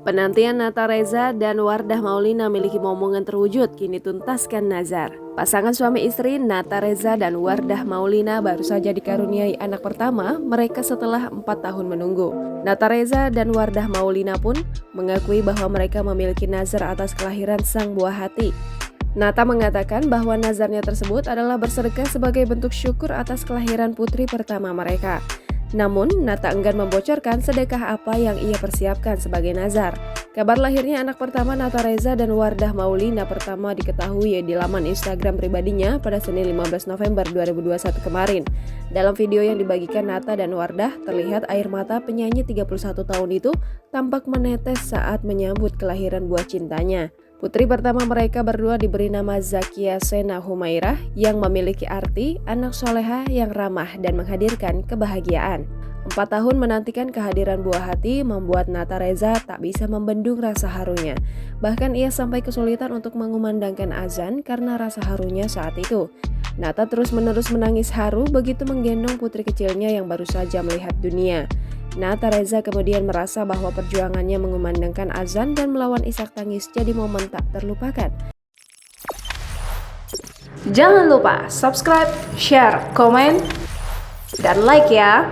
Penantian Nata Reza dan Wardah Maulina miliki momongan terwujud, kini tuntaskan nazar. Pasangan suami istri Nata Reza dan Wardah Maulina baru saja dikaruniai anak pertama mereka setelah 4 tahun menunggu. Nata Reza dan Wardah Maulina pun mengakui bahwa mereka memiliki nazar atas kelahiran sang buah hati. Nata mengatakan bahwa nazarnya tersebut adalah bersedekah sebagai bentuk syukur atas kelahiran putri pertama mereka. Namun, Nata enggan membocorkan sedekah apa yang ia persiapkan sebagai nazar. Kabar lahirnya anak pertama Nata Reza dan Wardah Maulina pertama diketahui di laman Instagram pribadinya pada Senin 15 November 2021 kemarin. Dalam video yang dibagikan Nata dan Wardah, terlihat air mata penyanyi 31 tahun itu tampak menetes saat menyambut kelahiran buah cintanya. Putri pertama mereka berdua diberi nama Zakia Sena Humairah yang memiliki arti anak soleha yang ramah dan menghadirkan kebahagiaan. 4 tahun menantikan kehadiran buah hati membuat Nata Reza tak bisa membendung rasa harunya. Bahkan ia sampai kesulitan untuk mengumandangkan azan karena rasa harunya saat itu. Nata terus-menerus menangis haru begitu menggendong putri kecilnya yang baru saja melihat dunia. Nata Reza kemudian merasa bahwa perjuangannya mengumandangkan azan dan melawan isak tangis jadi momen tak terlupakan. Jangan lupa subscribe, share, komen, dan like ya!